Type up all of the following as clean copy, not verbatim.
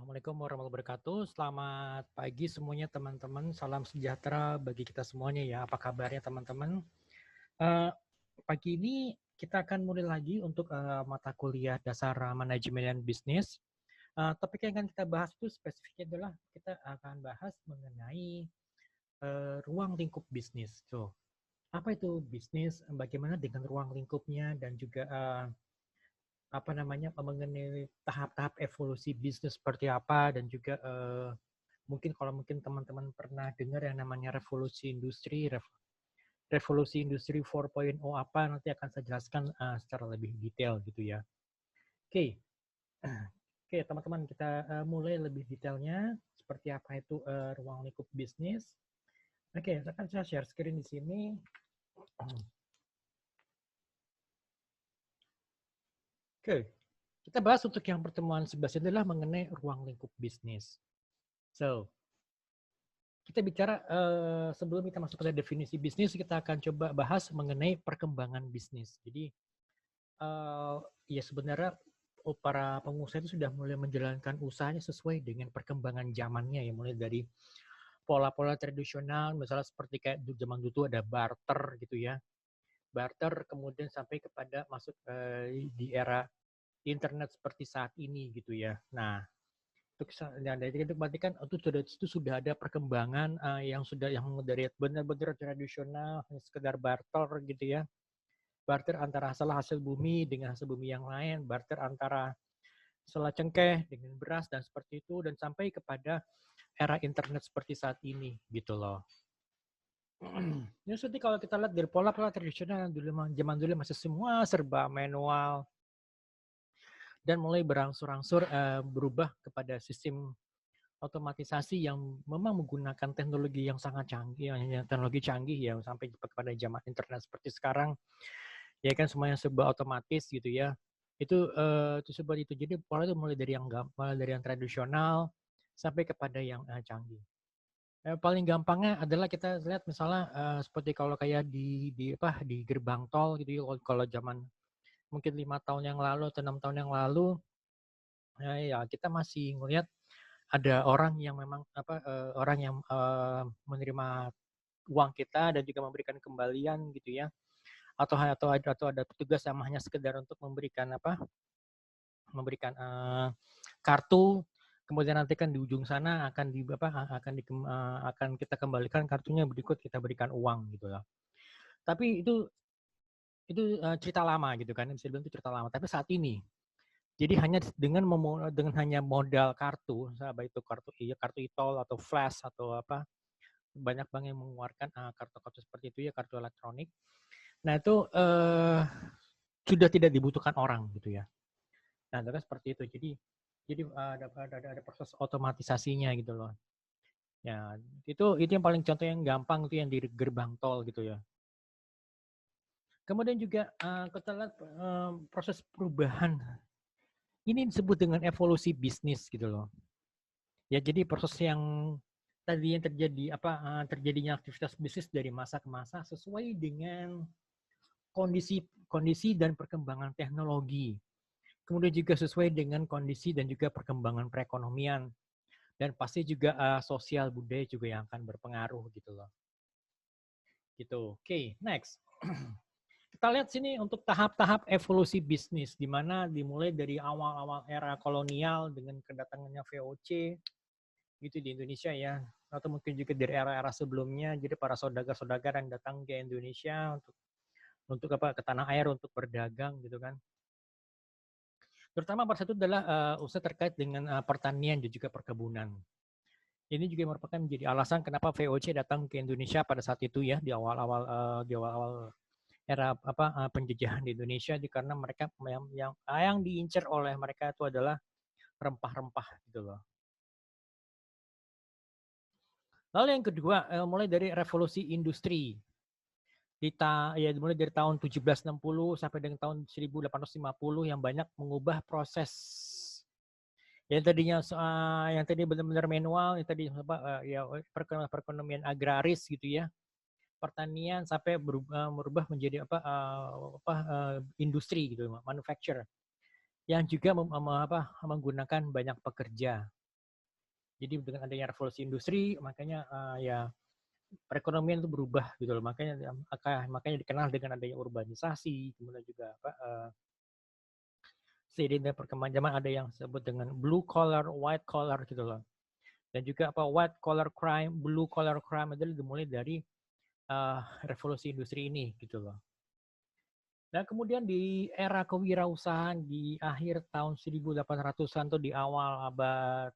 Assalamualaikum warahmatullahi wabarakatuh. Selamat pagi semuanya teman-teman. Salam sejahtera bagi kita semuanya ya. Apa kabarnya teman-teman? Eh, Pagi ini kita akan mulai lagi untuk mata kuliah dasar manajemen dan bisnis. Topik yang akan kita bahas itu spesifiknya adalah kita akan bahas mengenai ruang lingkup bisnis. So, apa itu bisnis? Bagaimana dengan ruang lingkupnya dan juga apa namanya mengenai tahap-tahap evolusi bisnis seperti apa dan juga mungkin kalau mungkin teman-teman pernah dengar yang namanya revolusi industri 4.0 apa nanti akan saya jelaskan secara lebih detail gitu ya. Oke, oke teman-teman kita mulai lebih detailnya seperti apa itu ruang lingkup bisnis. Oke, akan saya share screen di sini. Oke, kita bahas untuk yang pertemuan 11 adalah mengenai ruang lingkup bisnis. So, kita bicara sebelum kita masuk pada definisi bisnis, kita akan coba bahas mengenai perkembangan bisnis. Jadi ya sebenarnya para pengusaha itu sudah mulai menjalankan usahanya sesuai dengan perkembangan zamannya ya, mulai dari pola-pola tradisional, misalnya seperti kayak zaman dulu ada barter gitu ya, barter kemudian sampai kepada masuk di era internet seperti saat ini gitu ya. Nah, itu berarti kan itu sudah ada perkembangan yang sudah yang dari benar-benar tradisional sekedar barter gitu ya, barter antara hasil bumi dengan hasil bumi yang lain, barter antara sela cengkeh dengan beras dan seperti itu, dan sampai kepada era internet seperti saat ini gitu loh. Ini seperti kalau kita lihat dari pola-pola tradisional dulu, zaman dulu masih semua serba manual, dan mulai berangsur-angsur berubah kepada sistem otomatisasi yang memang menggunakan teknologi yang sangat canggih, teknologi canggih ya, sampai kepada zaman internet seperti sekarang, ya kan semuanya serba otomatis gitu ya. Itu seperti itu. Jadi pola itu mulai dari yang tradisional sampai kepada yang canggih. Paling gampangnya adalah kita lihat misalnya seperti kalau kayak di gerbang tol gitu ya, kalau zaman mungkin 5 tahun yang lalu atau 6 tahun yang lalu, ya kita masih ngelihat ada orang yang memang orang yang menerima uang kita dan juga memberikan kembalian gitu ya, atau ada petugas yang hanya sekedar untuk memberikan kartu, kemudian nanti kan di ujung sana akan kita kembalikan kartunya, berikut kita berikan uang gitu ya. Tapi itu cerita lama gitu kan, bisa dibilang itu cerita lama. Tapi saat ini, jadi hanya dengan hanya modal kartu, baik itu kartu e-tol atau flash atau apa, banyak bank yang mengeluarkan kartu-kartu seperti itu ya, kartu elektronik. Nah itu sudah tidak dibutuhkan orang gitu ya. Nah itu kan seperti itu. Jadi ada proses otomatisasinya gitu loh. Ya itu yang paling contoh yang gampang itu yang di gerbang tol gitu ya. Kemudian juga kita lihat proses perubahan. Ini disebut dengan evolusi bisnis gitu loh. Ya jadi proses yang tadi yang terjadinya aktivitas bisnis dari masa ke masa sesuai dengan kondisi dan perkembangan teknologi. Kemudian juga sesuai dengan kondisi dan juga perkembangan perekonomian, dan pasti juga sosial budaya juga yang akan berpengaruh gitu loh. Gitu. Oke, next. Kita lihat sini untuk tahap-tahap evolusi bisnis, di mana dimulai dari awal-awal era kolonial dengan kedatangannya VOC gitu di Indonesia ya, atau mungkin juga dari era-era sebelumnya. Jadi para saudagar-saudagar yang datang ke Indonesia untuk ke tanah air untuk berdagang gitu kan. Terutama pada saat itu adalah usaha terkait dengan pertanian dan juga perkebunan. Ini juga merupakan menjadi alasan kenapa VOC datang ke Indonesia pada saat itu ya, di awal-awal era penjajahan di Indonesia, karena mereka yang diincar oleh mereka itu adalah rempah-rempah gitu loh. Lalu yang kedua, mulai dari revolusi industri. Mulai dari tahun 1760 sampai dengan tahun 1850 yang banyak mengubah proses yang tadi benar-benar manual, yang tadi ya perekonomian agraris gitu ya, pertanian, sampai merubah menjadi industri gitu, manufacture yang juga menggunakan banyak pekerja. Jadi dengan adanya revolusi industri, makanya ya perekonomian itu berubah gitu loh. Makanya dikenal dengan adanya urbanisasi, kemudian juga seiring dengan perkembangan zaman ada yang disebut dengan blue collar, white collar gitu loh. Dan juga white collar crime, blue collar crime itu dimulai dari revolusi industri ini gitu loh. Dan kemudian di era kewirausahaan di akhir tahun 1800-an tuh di awal abad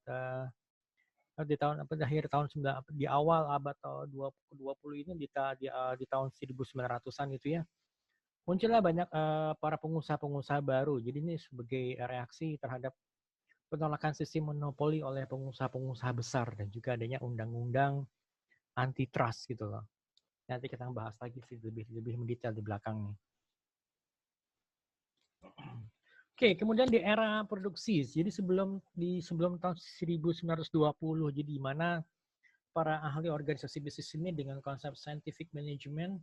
di awal abad 20 ini di tahun 1900-an itu ya. Muncullah banyak para pengusaha-pengusaha baru. Jadi ini sebagai reaksi terhadap penolakan sistem monopoli oleh pengusaha-pengusaha besar dan juga adanya undang-undang antitrust gitu loh. Nanti kita bahas lagi sih lebih mendetail di belakang nih. Oke, kemudian di era produksi. Jadi sebelum tahun 1920, jadi di mana para ahli organisasi bisnis ini dengan konsep scientific management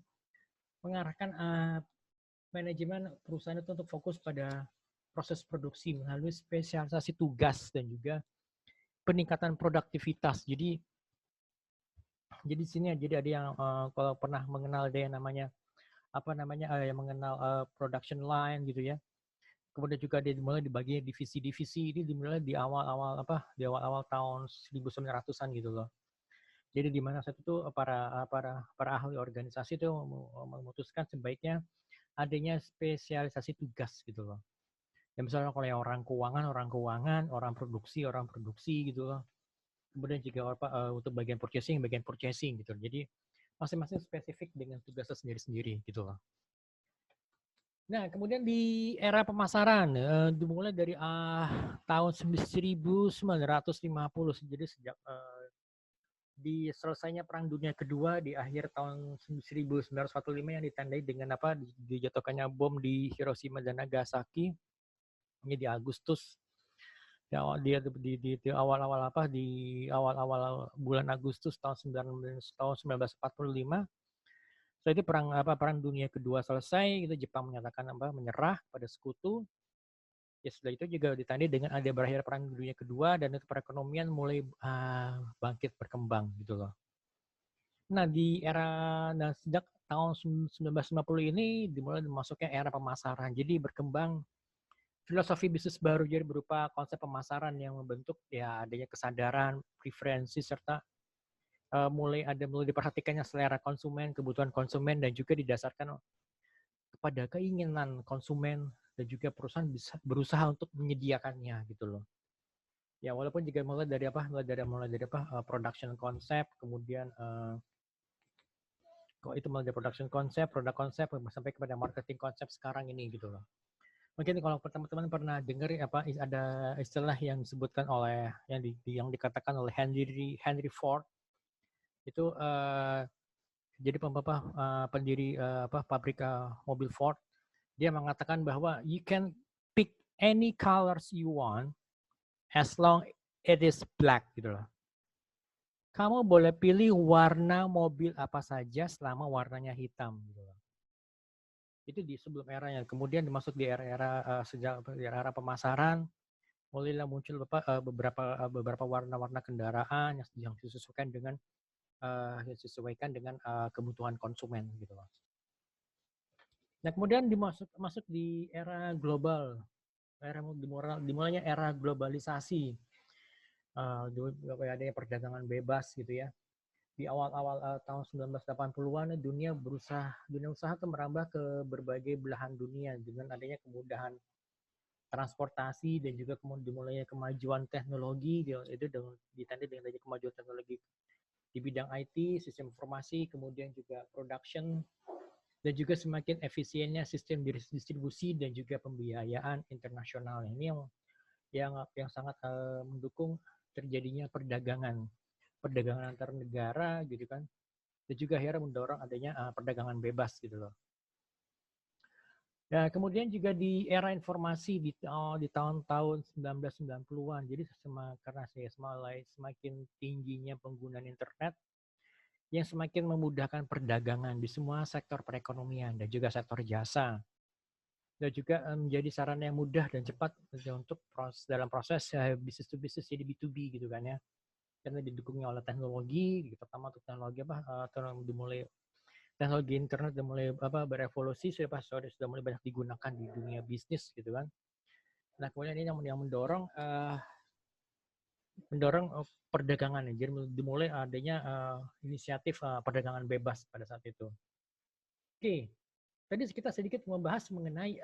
mengarahkan manajemen perusahaan itu untuk fokus pada proses produksi melalui spesialisasi tugas dan juga peningkatan produktivitas. Jadi di sini jadi ada yang kalau pernah mengenal ada yang namanya yang mengenal production line gitu ya. Kemudian juga dia dimulai dibagi divisi-divisi, ini dimulai di awal-awal tahun 1900-an gitu loh. Jadi di mana saat itu para ahli organisasi itu memutuskan sebaiknya adanya spesialisasi tugas gitu loh. Ya misalnya kalau yang orang keuangan, orang produksi gitu loh. Kemudian juga untuk bagian purchasing gitu. Jadi masing-masing spesifik dengan tugasnya sendiri-sendiri gitu loh. Nah, kemudian di era pemasaran dimulai dari tahun 1950. Jadi sejak di selesainya Perang Dunia Kedua di akhir tahun 1945 yang ditandai dengan dijatuhkannya bom di Hiroshima dan Nagasaki. Ini di Agustus di awal-awal bulan Agustus tahun 1945. Setelah itu perang dunia kedua selesai, itu Jepang menyatakan menyerah pada sekutu. Ya setelah itu juga ditandai dengan ada berakhir perang dunia kedua dan itu perekonomian mulai bangkit berkembang gitu loh. Nah sejak tahun 1950 ini dimulai masuknya era pemasaran. Jadi berkembang filosofi bisnis baru jadi berupa konsep pemasaran yang membentuk ya adanya kesadaran, preferensi serta mulai diperhatikannya selera konsumen, kebutuhan konsumen dan juga didasarkan kepada keinginan konsumen dan juga perusahaan bisa berusaha untuk menyediakannya gitu loh. Ya walaupun juga mulai dari production concept, kemudian mulai dari production concept, produk konsep sampai kepada marketing konsep sekarang ini gitu loh. Mungkin kalau teman-teman pernah dengar ada istilah yang disebutkan oleh yang dikatakan oleh Henry Ford itu jadi pendiri pabrik mobil Ford, dia mengatakan bahwa you can pick any colors you want as long it is black gitu loh. Kamu boleh pilih warna mobil apa saja selama warnanya hitam gitu loh. Itu di sebelum eranya. Kemudian dimasuk di era sejak era pemasaran, mulailah muncul beberapa warna-warna kendaraan yang disesuaikan dengan kebutuhan konsumen gitu loh. Nah, kemudian masuk di era global, dimulainya era globalisasi. Adanya perdagangan bebas gitu ya. Di awal-awal tahun 1980-an dunia usaha itu merambah ke berbagai belahan dunia dengan adanya kemudahan transportasi dan juga dimulainya kemajuan teknologi itu ditandai dengan adanya kemajuan teknologi di bidang IT, sistem informasi, kemudian juga production dan juga semakin efisiennya sistem distribusi dan juga pembiayaan internasional. Ini yang sangat mendukung terjadinya perdagangan antar negara gitu kan, dan juga akhirnya mendorong adanya perdagangan bebas gitu loh. Nah, kemudian juga di era informasi di tahun-tahun 1990-an, jadi karena semakin tingginya penggunaan internet yang semakin memudahkan perdagangan di semua sektor perekonomian dan juga sektor jasa. Dan juga menjadi sarana yang mudah dan cepat untuk dalam proses bisnis to bisnis jadi B2B gitu kan ya. karena didukungnya oleh teknologi, pertama untuk teknologi dimulai teknologi internet sudah mulai berevolusi, sudah mulai banyak digunakan di dunia bisnis gitu kan. Nah kemudian ini yang mendorong perdagangan, jadi dimulai adanya inisiatif perdagangan bebas pada saat itu. Oke, tadi kita sedikit membahas mengenai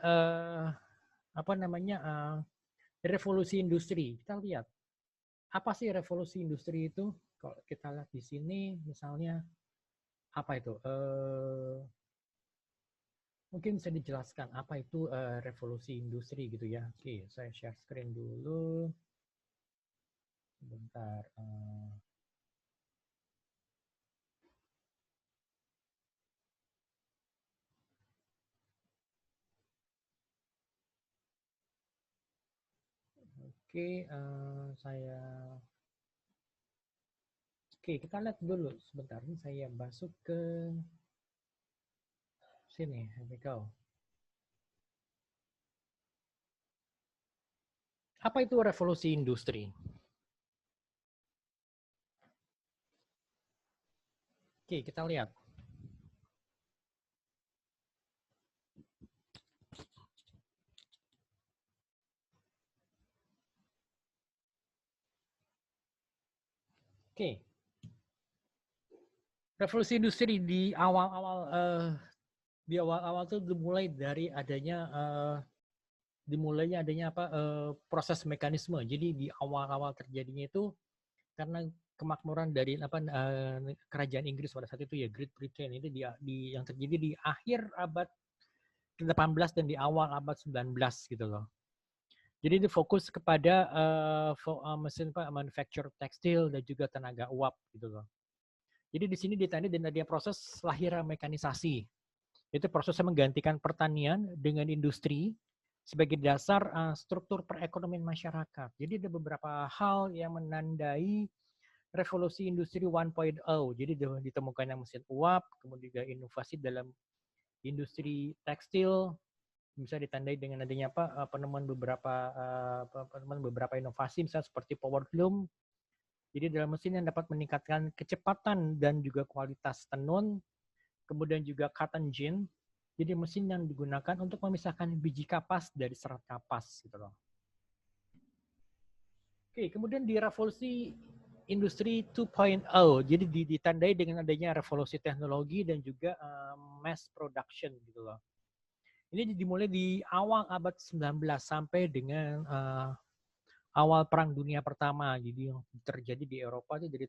revolusi industri. Kita lihat apa sih revolusi industri itu? Kalau kita lihat di sini, misalnya apa itu? Mungkin bisa dijelaskan apa itu revolusi industri gitu ya. Oke, saya share screen dulu. Sebentar. Oke, kita lihat dulu sebentar. Ini saya masuk ke sini. Here we go. Apa itu revolusi industri? Oke, kita lihat. Oke. Revolusi industri di awal-awal tuh dimulainya adanya proses mekanisme. Jadi di awal-awal terjadinya itu karena kemakmuran dari kerajaan Inggris pada saat itu ya, Great Britain itu yang terjadi di akhir abad ke-18 dan di awal abad 19 gitu loh. Jadi itu fokus kepada mesin manufacture tekstil dan juga tenaga uap gitu loh. Jadi di sini ditandai dan ada proses lahirnya mekanisasi. Itu prosesnya menggantikan pertanian dengan industri sebagai dasar struktur perekonomian masyarakat. Jadi ada beberapa hal yang menandai revolusi industri 1.0. Jadi ditemukannya mesin uap, kemudian juga inovasi dalam industri tekstil, bisa ditandai dengan adanya penemuan beberapa inovasi misalnya seperti power loom. Jadi dalam mesin yang dapat meningkatkan kecepatan dan juga kualitas tenun, kemudian juga cotton gin. Jadi mesin yang digunakan untuk memisahkan biji kapas dari serat kapas gitu loh. Oke, kemudian di revolusi industri 2.0, jadi ditandai dengan adanya revolusi teknologi dan juga mass production gitu loh. Ini dimulai di awal abad 19 sampai dengan awal Perang Dunia Pertama. Jadi yang terjadi di Eropa itu dari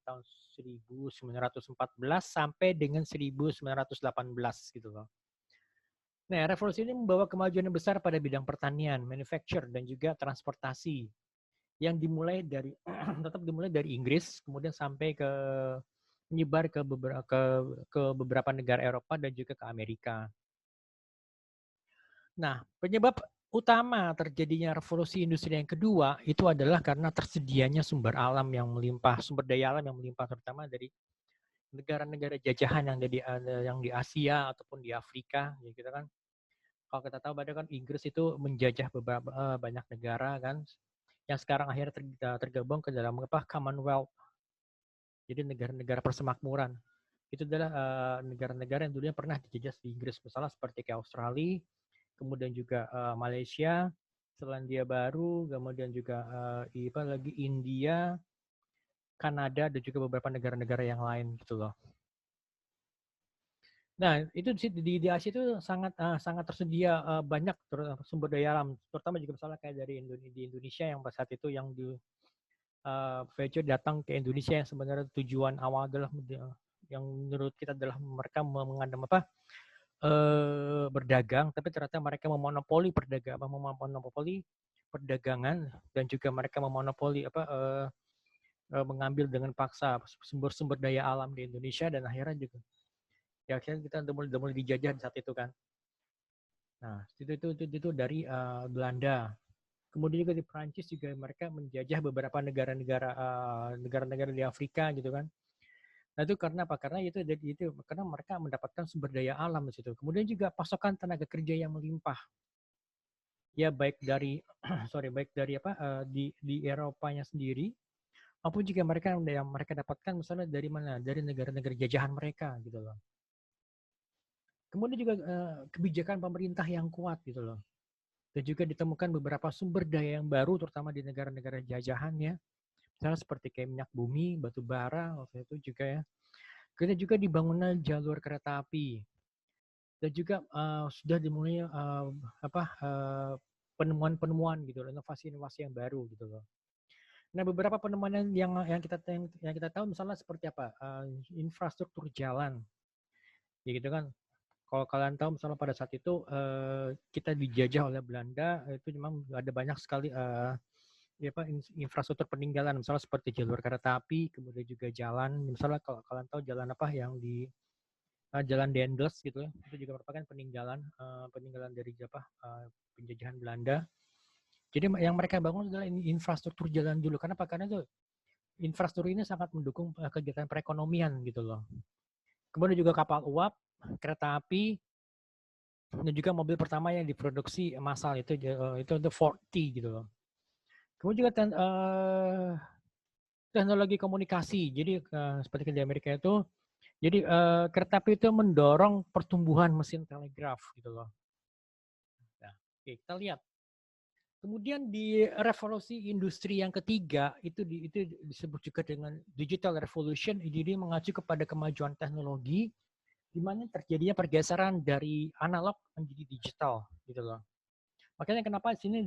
tahun 1914 sampai dengan 1918 gitu loh. Nah, revolusi ini membawa kemajuan yang besar pada bidang pertanian, manufacture, dan juga transportasi yang dimulai dari tetap dimulai dari Inggris, kemudian sampai menyebar ke beberapa negara Eropa dan juga ke Amerika. Nah, penyebab utama terjadinya revolusi industri yang kedua itu adalah karena tersedianya sumber alam yang melimpah, sumber daya alam yang melimpah, terutama dari negara-negara jajahan yang di Asia ataupun di Afrika, ya gitu kan. Kalau kita tahu pada kan Inggris itu menjajah beberapa banyak negara kan, yang sekarang akhirnya tergabung ke dalam Commonwealth. Jadi negara-negara persemakmuran. Itu adalah negara-negara yang dulunya pernah dijajah di Inggris, misalnya seperti kayak Australia, kemudian juga Malaysia, Selandia Baru, kemudian juga India, Kanada, dan juga beberapa negara-negara yang lain gitu loh. Nah, itu di Asia itu sangat tersedia banyak sumber daya alam, terutama juga misalnya kayak di Indonesia yang pada saat itu yang VJ datang ke Indonesia yang sebenarnya tujuan awal adalah yang menurut kita adalah mereka mengandam berdagang, tapi ternyata mereka memonopoli perdagangan dan juga mereka memonopoli mengambil dengan paksa sumber-sumber daya alam di Indonesia, dan akhirnya juga ya akhirnya kita udah mulai dijajah di saat itu kan. Nah, itu dari Belanda. Kemudian juga di Prancis juga mereka menjajah beberapa negara-negara di Afrika gitu kan. Nah itu karena apa? Karena karena mereka mendapatkan sumber daya alam di situ. Kemudian juga pasokan tenaga kerja yang melimpah. Ya baik dari baik dari di Eropanya sendiri maupun juga yang mereka dapatkan misalnya dari mana? Dari negara-negara jajahan mereka gitu loh. Kemudian juga kebijakan pemerintah yang kuat gitu loh. Dan juga ditemukan beberapa sumber daya yang baru terutama di negara-negara jajahan ya. Misalnya seperti kayak minyak bumi, batu bara waktu itu juga ya. Kemudian juga dibangunnya jalur kereta api. Dan juga sudah dimulai penemuan-penemuan gitu loh, inovasi-inovasi yang baru gitu loh. Nah, beberapa penemuan yang kita tahu misalnya seperti apa? Infrastruktur jalan. Ya gitu kan. Kalau kalian tahu misalnya pada saat itu kita dijajah oleh Belanda, itu memang ada banyak sekali infrastruktur peninggalan misalnya seperti jalur kereta api, kemudian juga jalan. Misalnya kalau kalian tahu jalan apa yang di Jalan Dendels gitu ya, itu juga merupakan peninggalan dari penjajahan Belanda. Jadi yang mereka bangun adalah infrastruktur jalan dulu. Karena apa? Karena itu infrastruktur ini sangat mendukung kegiatan perekonomian gitu loh. Kemudian juga kapal uap, kereta api, dan juga mobil pertama yang diproduksi massal itu Ford T gitu loh. Kemudian juga teknologi komunikasi. Jadi seperti di Amerika itu, jadi kereta api itu mendorong pertumbuhan mesin telegraf gitu loh. Nah, oke, kita lihat. Kemudian di revolusi industri yang ketiga itu disebut juga dengan digital revolution. Jadi mengacu kepada kemajuan teknologi di mana terjadinya pergeseran dari analog menjadi digital gitu loh. Makanya kenapa di sini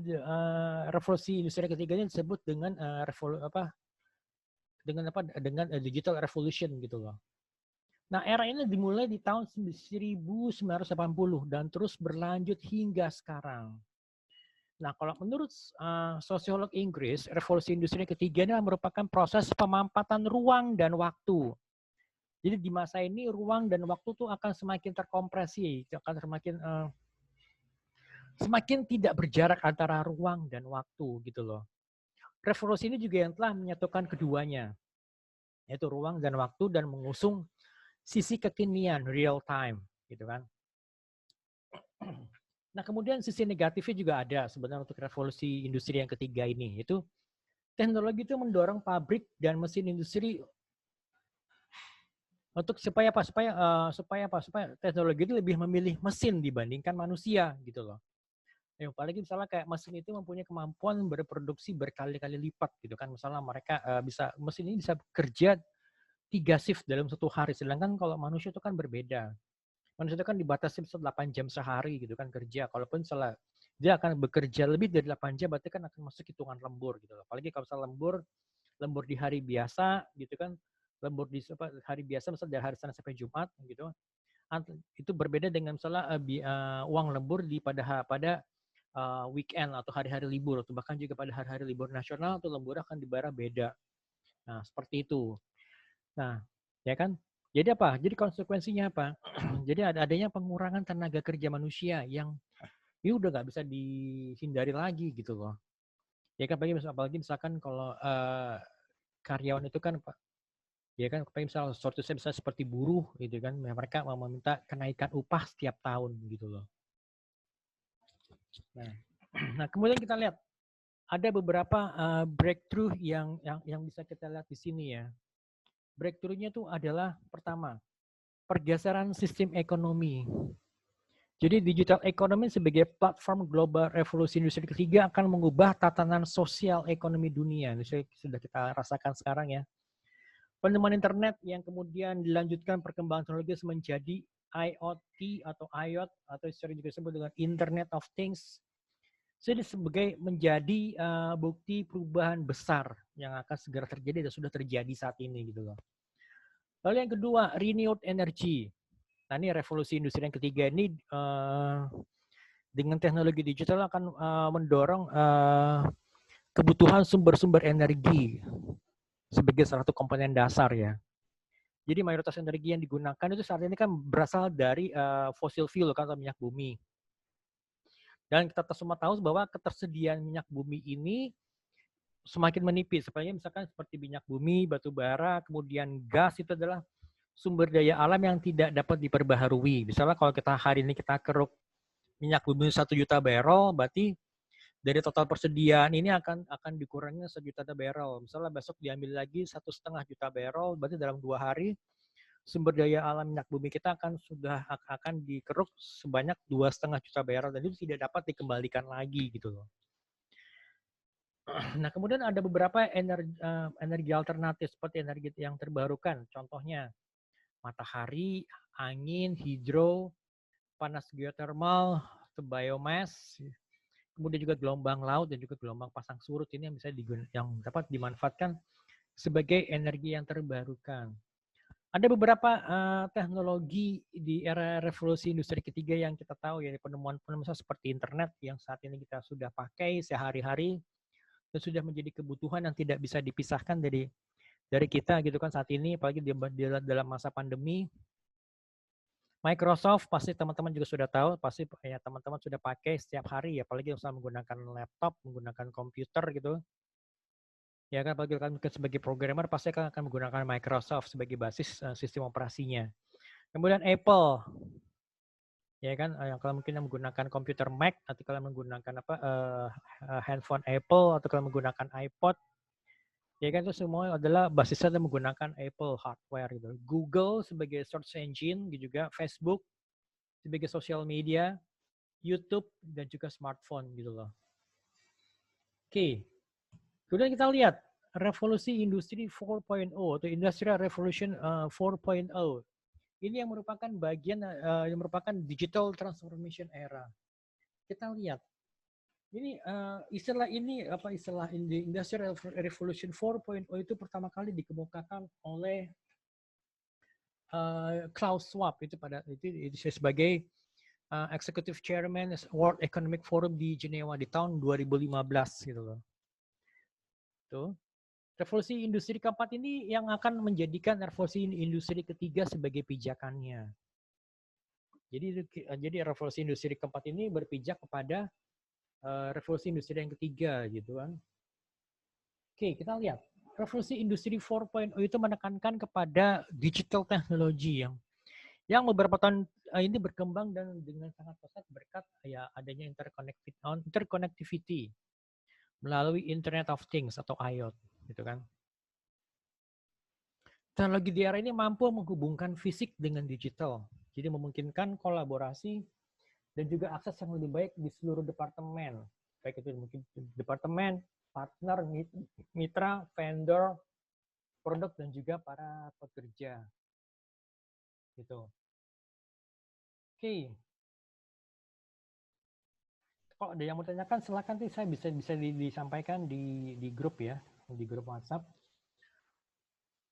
revolusi industri ketiga ini disebut dengan digital revolution gitu loh. Nah, era ini dimulai di tahun 1980 dan terus berlanjut hingga sekarang. Nah, kalau menurut sosiolog Inggris, revolusi industri ketiga ini merupakan proses pemampatan ruang dan waktu. Jadi di masa ini ruang dan waktu tuh akan semakin terkompresi, akan semakin tidak berjarak antara ruang dan waktu gitu loh. Revolusi ini juga yang telah menyatukan keduanya, yaitu ruang dan waktu dan mengusung sisi kekinian, real time, gitu kan. Nah, kemudian sisi negatifnya juga ada sebenarnya untuk revolusi industri yang ketiga ini, yaitu teknologi itu mendorong pabrik dan mesin industri untuk supaya teknologi itu lebih memilih mesin dibandingkan manusia gitu loh. Ya, apalagi misalnya kayak mesin itu mempunyai kemampuan berproduksi berkali-kali lipat gitu kan. Misalnya mereka mesin ini bisa bekerja 3 shift dalam satu hari, sedangkan kalau manusia itu kan berbeda. Manusia itu kan dibatasi 8 jam sehari gitu kan kerja. Kalaupun salah dia akan bekerja lebih dari 8 jam berarti kan akan masuk hitungan lembur gitu. Apalagi kalau misalnya lembur di hari biasa gitu kan. Lembur di hari biasa misalnya dari hari Senin sampai Jumat gitu. Itu berbeda dengan misalnya uang lembur pada weekend atau hari-hari libur atau bahkan juga pada hari-hari libur nasional atau lembur akan dibayar beda. Nah, seperti itu. Nah, ya kan? Jadi apa? Jadi konsekuensinya apa? Jadi adanya pengurangan tenaga kerja manusia yang ini udah nggak bisa dihindari lagi gitu loh. Ya kan apalagi misalkan kalau karyawan itu kan Pak, ya kan misalnya suatu misalnya seperti buruh gitu kan, mereka mau meminta kenaikan upah setiap tahun gitu loh. Nah, kemudian kita lihat ada beberapa breakthrough yang bisa kita lihat di sini ya. Breakthrough-nya itu adalah pertama, pergeseran sistem ekonomi. Jadi digital economy sebagai platform global revolusi industri ketiga akan mengubah tatanan sosial ekonomi dunia. Ini sudah kita rasakan sekarang ya. Penemuan internet yang kemudian dilanjutkan perkembangan teknologi menjadi IoT atau IoT atau sering juga disebut dengan Internet of Things. Jadi sebagai menjadi bukti perubahan besar yang akan segera terjadi dan sudah terjadi saat ini gitu loh. Lalu yang kedua, renewed energy. Nah, ini revolusi industri yang ketiga ini dengan teknologi digital akan mendorong kebutuhan sumber-sumber energi sebagai salah satu komponen dasar ya. Jadi mayoritas energi yang digunakan itu saat ini kan berasal dari fossil fuel kan, atau minyak bumi. Dan kita semua tahu bahwa ketersediaan minyak bumi ini semakin menipis. Sebenarnya misalkan seperti minyak bumi, batu bara, kemudian gas itu adalah sumber daya alam yang tidak dapat diperbaharui. Misalnya kalau kita hari ini kita keruk minyak bumi 1 juta barrel, berarti dari total persediaan ini akan dikurangi 1 juta barrel. Misalnya besok diambil lagi 1,5 juta barrel, berarti dalam 2 hari sumber daya alam minyak bumi kita akan dikeruk sebanyak 2,5 juta barrel, dan itu tidak dapat dikembalikan lagi gitu loh. Nah, kemudian ada beberapa energi alternatif seperti energi yang terbarukan, contohnya matahari, angin, hidro, panas geothermal, biomass, kemudian juga gelombang laut dan juga gelombang pasang surut ini yang dapat dimanfaatkan sebagai energi yang terbarukan. Ada beberapa teknologi di era revolusi industri ketiga yang kita tahu, ya, penemuan-penemuan seperti internet yang saat ini kita sudah pakai sehari-hari dan sudah menjadi kebutuhan yang tidak bisa dipisahkan dari kita gitu kan saat ini, apalagi dalam masa pandemi. Microsoft pasti teman-teman juga sudah tahu, pasti ya teman-teman sudah pakai setiap hari ya, apalagi usah menggunakan laptop, menggunakan komputer gitu. Ya kan, apalagi kan sebagai programmer pasti akan menggunakan Microsoft sebagai basis sistem operasinya. Kemudian Apple, ya kan, yang kalau mungkin yang menggunakan komputer Mac atau kalau menggunakan handphone Apple atau kalau menggunakan iPod, ya kan, itu semua adalah basisnya menggunakan Apple hardware gitu. Google sebagai search engine gitu juga, Facebook sebagai sosial media, YouTube dan juga smartphone gitu loh. Oke. Kemudian kita lihat revolusi industri 4.0 atau Industrial Revolution 4.0. Ini yang merupakan bagian yang merupakan digital transformation era. Kita lihat ini istilah Industrial Revolution 4.0 itu pertama kali dikemukakan oleh Klaus Schwab itu sebagai Executive Chairman World Economic Forum di Jenewa di tahun 2015 gitu loh. Tuh. Revolusi industri keempat ini yang akan menjadikan revolusi industri ketiga sebagai pijakannya. Jadi revolusi industri keempat ini berpijak kepada revolusi industri yang ketiga gitu kan. Oke, kita lihat. Revolusi industri 4.0 itu menekankan kepada digital technology yang beberapa tahun ini berkembang dan dengan sangat pesat berkat ya adanya interconnectivity melalui Internet of Things atau IoT gitu kan. Teknologi di era ini mampu menghubungkan fisik dengan digital, jadi memungkinkan kolaborasi dan juga akses yang lebih baik di seluruh departemen, baik itu mungkin departemen, partner, mitra, vendor, produk dan juga para pekerja. Gitu. Oke. Kalau ada yang mau tanyakan silakan, saya bisa disampaikan di grup ya, di grup WhatsApp.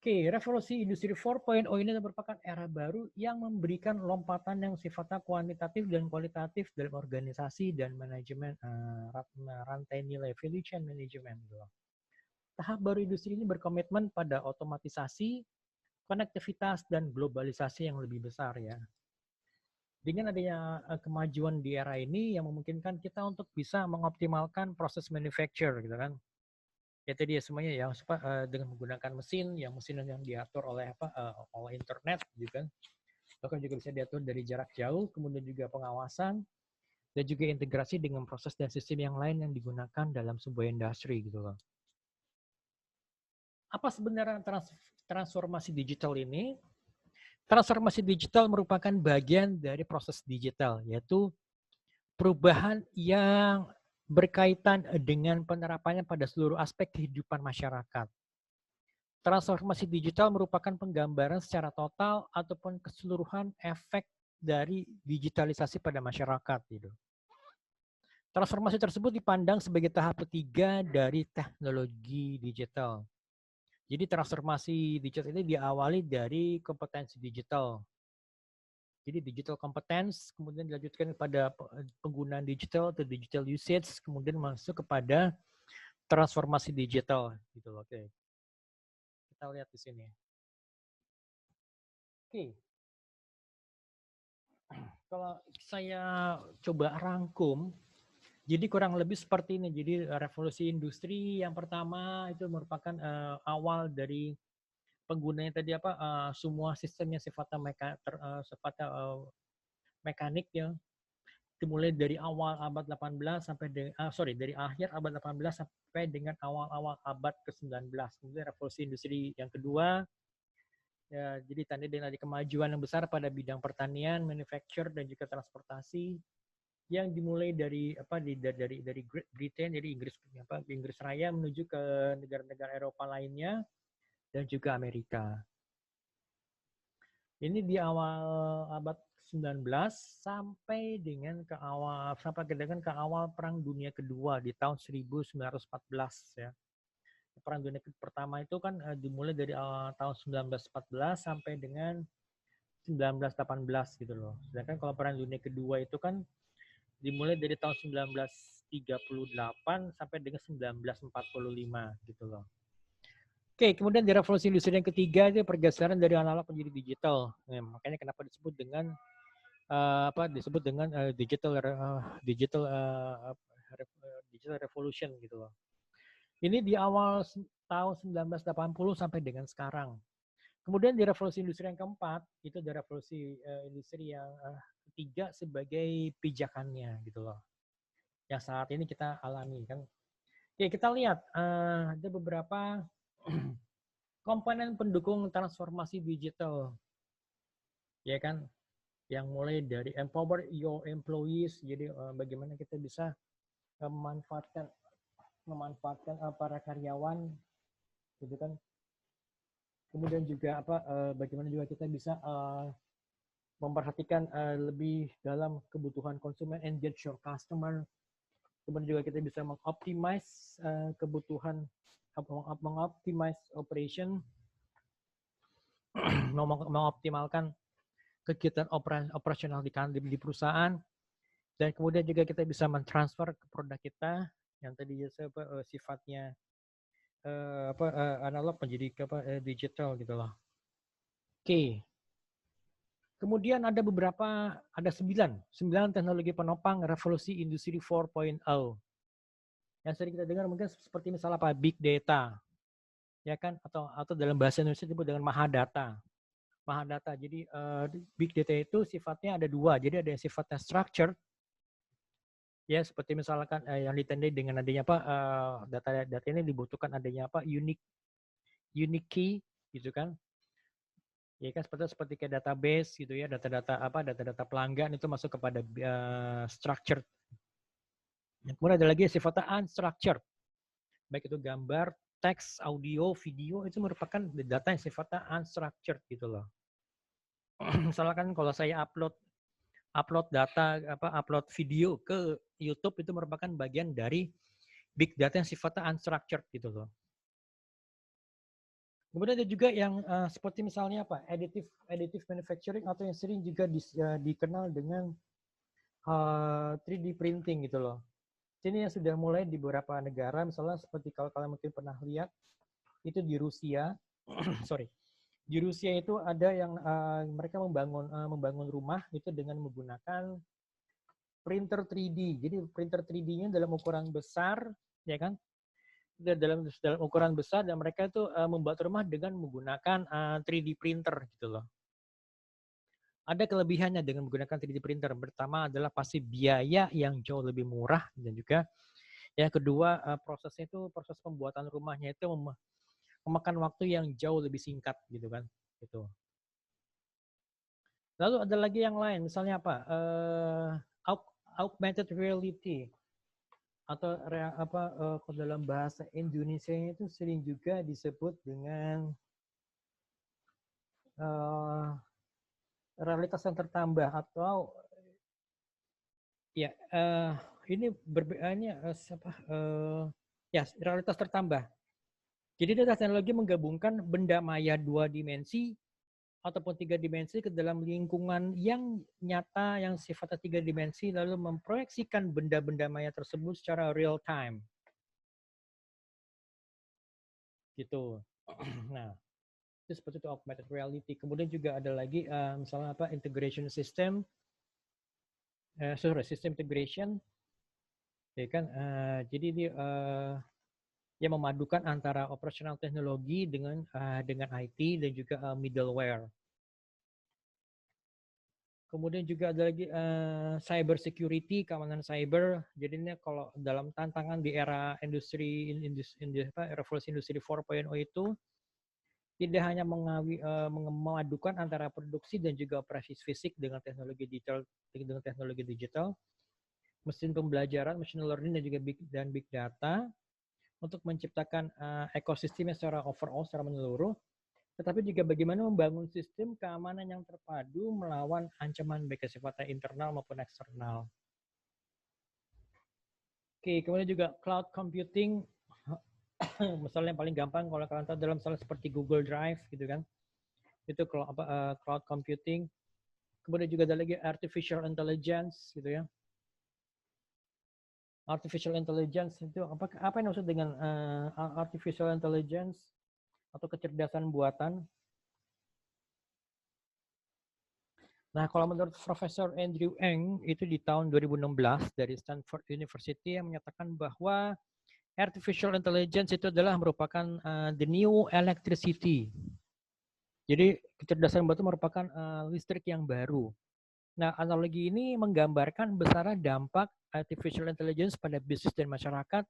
Oke, revolusi industri 4.0 ini merupakan era baru yang memberikan lompatan yang sifatnya kuantitatif dan kualitatif dalam organisasi dan manajemen rantai nilai, value chain management. Tahap baru industri ini berkomitmen pada otomatisasi, konektivitas, dan globalisasi yang lebih besar ya. Dengan adanya kemajuan di era ini yang memungkinkan kita untuk bisa mengoptimalkan proses manufacture gitu kan. Ya tadi ya semuanya yang dengan menggunakan mesin yang diatur oleh oleh internet gitu kan. Bahkan juga bisa diatur dari jarak jauh, kemudian juga pengawasan dan juga integrasi dengan proses dan sistem yang lain yang digunakan dalam sebuah industri gitu loh. Apa sebenarnya transformasi digital ini? Transformasi digital merupakan bagian dari proses digital, yaitu perubahan yang berkaitan dengan penerapannya pada seluruh aspek kehidupan masyarakat. Transformasi digital merupakan penggambaran secara total ataupun keseluruhan efek dari digitalisasi pada masyarakat. Gitu. Transformasi tersebut dipandang sebagai tahap ketiga dari teknologi digital. Jadi transformasi digital ini diawali dari kompetensi digital. Jadi digital competence, kemudian dilanjutkan kepada penggunaan digital atau digital usage, kemudian masuk kepada transformasi digital. Gitu loh. Oke. Kita lihat di sini. Oke. Kalau saya coba rangkum, jadi kurang lebih seperti ini. Jadi revolusi industri yang pertama itu merupakan awal dari penggunanya tadi semua sistemnya sifatnya mekanik ya. dimulai dari awal abad 18 sampai dari akhir abad 18 sampai dengan awal-awal abad ke-19. Kemudian revolusi industri yang kedua, ya, jadi tanda dengan kemajuan yang besar pada bidang pertanian, manufacture dan juga transportasi yang dimulai dari Great Britain, jadi Inggris Raya menuju ke negara-negara Eropa lainnya dan juga Amerika. Ini di awal abad 19 sampai dengan ke awal Perang Dunia Kedua di tahun 1914 ya. Perang Dunia Pertama itu kan dimulai dari tahun 1914 sampai dengan 1918 gitu loh. Sedangkan kalau Perang Dunia Kedua itu kan dimulai dari tahun 1938 sampai dengan 1945 gitu loh. Oke, kemudian di revolusi industri yang ketiga itu pergeseran dari analog menjadi digital. Nah, makanya kenapa disebut dengan digital revolution gitu loh. Ini di awal tahun 1980 sampai dengan sekarang. Kemudian di revolusi industri yang keempat itu ada revolusi industri yang ketiga sebagai pijakannya gitu loh. Yang saat ini kita alami kan. Oke, kita lihat ada beberapa komponen pendukung transformasi digital, ya kan, yang mulai dari empower your employees, jadi bagaimana kita bisa memanfaatkan para karyawan, gitu kan. Kemudian juga bagaimana juga kita bisa memperhatikan lebih dalam kebutuhan konsumen, engage your customer. Kemudian juga kita bisa mengoptimize kebutuhan, mengoptimize operation, mengoptimalkan kegiatan operasional di perusahaan, dan kemudian juga kita bisa mentransfer ke produk kita yang tadi sifatnya analog menjadi digital gitu loh. Oke. Kemudian ada 9 teknologi penopang revolusi industri 4.0. Yang sering kita dengar mungkin seperti misalnya big data, ya kan, atau dalam bahasa Indonesia disebut dengan mahadata. Mahadata. Jadi big data itu sifatnya ada dua. Jadi ada yang sifatnya structured, ya seperti misalkan yang ditandai dengan adanya data ini dibutuhkan adanya unique key gitu kan. Ya kan seperti kayak database gitu ya, data-data pelanggan itu masuk kepada structured. Kemudian ada lagi sifatnya unstructured. Baik itu gambar, teks, audio, video, itu merupakan data yang sifatnya unstructured gitu loh. Misalkan kalau saya upload video ke YouTube, itu merupakan bagian dari big data yang sifatnya unstructured gitu loh. Kemudian ada juga yang seperti misalnya additive manufacturing, atau yang sering juga dikenal dengan 3D printing gitu loh. Ini yang sudah mulai di beberapa negara, misalnya seperti kalau kalian mungkin pernah lihat itu di Rusia. Di Rusia itu ada yang mereka membangun rumah itu dengan menggunakan printer 3D. Jadi printer 3D-nya dalam ukuran besar, ya kan? Dalam ukuran besar, dan mereka itu membuat rumah dengan menggunakan 3D printer gitu loh. Ada kelebihannya dengan menggunakan 3D printer. Pertama adalah pasti biaya yang jauh lebih murah, dan juga yang kedua proses pembuatan rumahnya itu memakan waktu yang jauh lebih singkat gitu kan. Gitu. Lalu ada lagi yang lain, misalnya augmented reality, atau dalam bahasa Indonesia itu sering juga disebut dengan realitas yang tertambah, atau ya ini berbedaannya realitas tertambah. Jadi data teknologi menggabungkan benda maya 2 dimensi ataupun 3 dimensi ke dalam lingkungan yang nyata yang sifatnya 3 dimensi, lalu memproyeksikan benda-benda maya tersebut secara real time. Gitu. Nah, itu seperti itu augmented reality. Kemudian juga ada lagi misalnya integration system, system integration, ya kan. Jadi dia yang memadukan antara operational teknologi dengan IT dan juga middleware. Kemudian juga ada lagi cyber security, keamanan cyber. Jadi ini kalau dalam tantangan di era revolusi industri 4.0 itu tidak hanya memadukan antara produksi dan juga operasi fisik dengan teknologi digital, mesin pembelajaran, machine learning dan big data untuk menciptakan ekosistemnya secara overall, secara menyeluruh, tetapi juga bagaimana membangun sistem keamanan yang terpadu melawan ancaman baik sifatnya internal maupun eksternal. Oke, kemudian juga cloud computing, misalnya yang paling gampang kalau kalian tahu dalam salah seperti Google Drive gitu kan, itu cloud computing. Kemudian juga ada lagi artificial intelligence gitu ya. Artificial intelligence itu apa yang maksud dengan artificial intelligence atau kecerdasan buatan? Nah, kalau menurut Profesor Andrew Ng itu di tahun 2016 dari Stanford University yang menyatakan bahwa artificial intelligence itu adalah merupakan the new electricity. Jadi kecerdasan buatan merupakan listrik yang baru. Nah, analogi ini menggambarkan besarnya dampak artificial intelligence pada bisnis dan masyarakat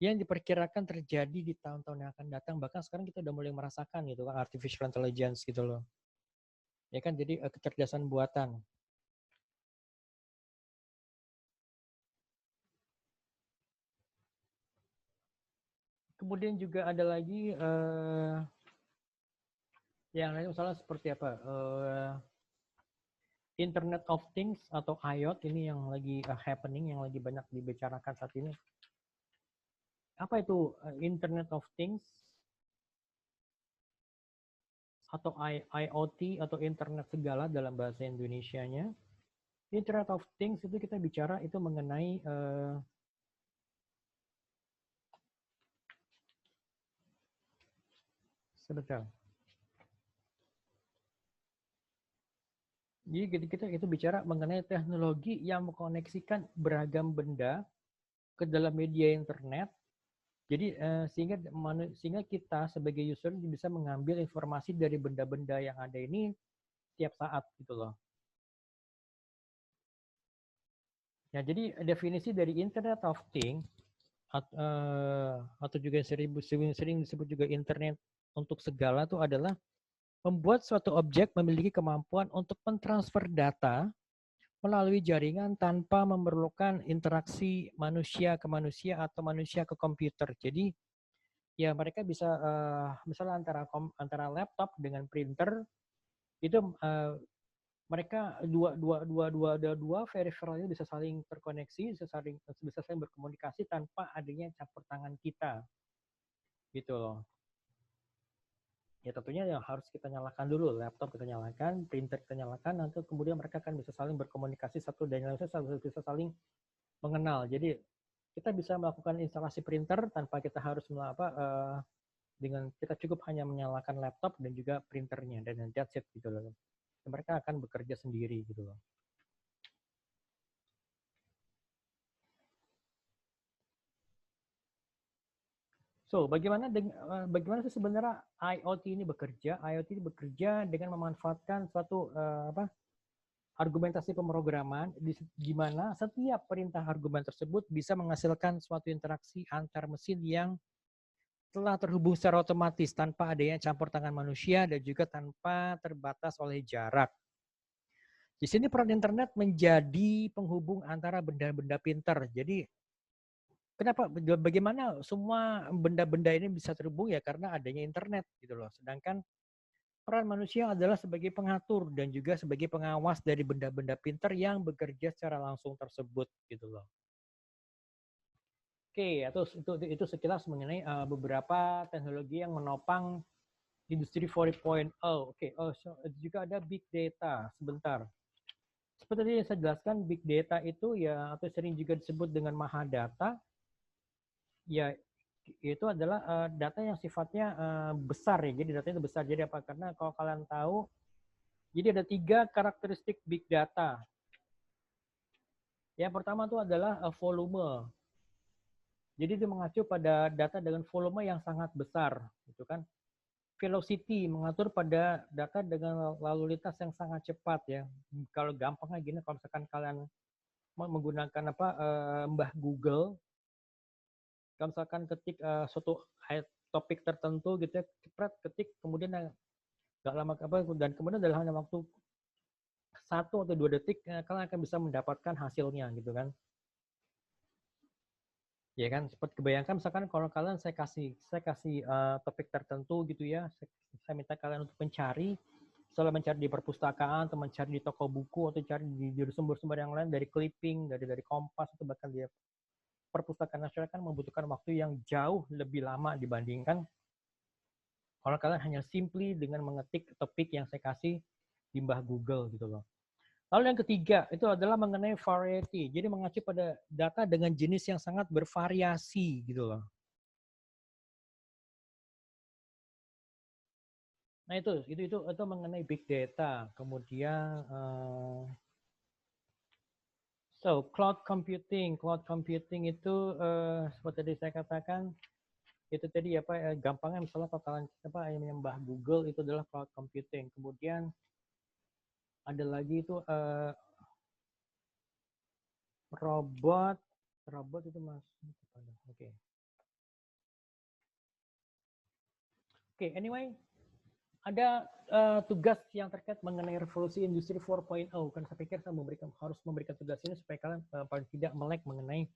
yang diperkirakan terjadi di tahun-tahun yang akan datang. Bahkan sekarang kita udah mulai merasakan gitu kan artificial intelligence gitu loh. Ya kan, jadi kecerdasan buatan. Kemudian juga ada lagi yang lain misalnya seperti apa? Internet of Things atau IoT ini yang lagi happening, yang lagi banyak dibicarakan saat ini. Apa itu Internet of Things atau IoT atau Internet segala dalam bahasa Indonesianya? Internet of Things itu kita bicara itu mengenai sebentar. Jadi kita itu bicara mengenai teknologi yang mengkoneksikan beragam benda ke dalam media internet. Jadi sehingga kita sebagai user bisa mengambil informasi dari benda-benda yang ada ini tiap saat gitu loh. Ya, jadi definisi dari Internet of Things atau juga sering disebut juga internet untuk segala itu adalah membuat suatu objek memiliki kemampuan untuk mentransfer data melalui jaringan tanpa memerlukan interaksi manusia ke manusia atau manusia ke komputer. Jadi ya mereka bisa misalnya antara laptop dengan printer itu mereka dua peripheralnya bisa saling terkoneksi, bisa saling berkomunikasi tanpa adanya campur tangan kita, gitu loh. Ya tentunya yang harus kita nyalakan dulu, laptop kita nyalakan, printer kita nyalakan, nanti kemudian mereka akan bisa saling berkomunikasi satu dan lain bisa saling mengenal. Jadi kita bisa melakukan instalasi printer tanpa kita harus dengan kita cukup hanya menyalakan laptop dan juga printernya dan that's it gitu loh. Mereka akan bekerja sendiri gitu loh. So, bagaimana sih sebenarnya IoT ini bekerja? IoT ini bekerja dengan memanfaatkan suatu argumentasi pemrograman di mana setiap perintah argumen tersebut bisa menghasilkan suatu interaksi antar mesin yang telah terhubung secara otomatis tanpa adanya campur tangan manusia dan juga tanpa terbatas oleh jarak. Di sini peran internet menjadi penghubung antara benda-benda pintar. Jadi bagaimana semua benda-benda ini bisa terhubung ya karena adanya internet gitu loh. Sedangkan peran manusia adalah sebagai pengatur dan juga sebagai pengawas dari benda-benda pintar yang bekerja secara langsung tersebut gitu loh. Oke, itu sekilas mengenai beberapa teknologi yang menopang industri 4.0. Oke, juga ada big data. Sebentar. Seperti yang saya jelaskan, big data itu ya atau sering juga disebut dengan mahadata. Ya, itu adalah data yang sifatnya besar ya. Jadi datanya besar. Jadi apa? Karena kalau kalian tahu, jadi ada 3 karakteristik big data. Yang pertama itu adalah volume. Jadi dia mengacu pada data dengan volume yang sangat besar, gitu kan? velocity, mengatur pada data dengan lalu lintas yang sangat cepat ya. Kalau gampangnya gini, kalau misalkan kalian menggunakan Mbah Google, kalau misalkan ketik suatu topik tertentu gitu ya, cepat ketik, kemudian nggak lama dan kemudian dalam hanya waktu 1 atau 2 detik kalian akan bisa mendapatkan hasilnya gitu kan. Ya kan, seperti kebayangkan misalkan kalau kalian saya kasih topik tertentu gitu ya, saya minta kalian untuk mencari, misalnya mencari di perpustakaan atau mencari di toko buku atau cari di sumber-sumber yang lain, dari clipping, dari Kompas atau bahkan di perpustakaan nasional, kan membutuhkan waktu yang jauh lebih lama dibandingkan kalau kalian hanya simply dengan mengetik topik yang saya kasih di Mbah Google gitu loh. Lalu yang ketiga itu adalah mengenai variety. Jadi mengacu pada data dengan jenis yang sangat bervariasi gitu loh. Nah itu mengenai big data. Kemudian cloud computing itu seperti tadi saya katakan, itu tadi gampangnya misalnya kalau kalian yang Mbah Google itu adalah cloud computing. Kemudian ada lagi itu robot itu oke. Oke, anyway, ada tugas yang terkait mengenai revolusi industri 4.0. Kan saya pikir saya harus memberikan tugas ini supaya kalian paling tidak melek mengenai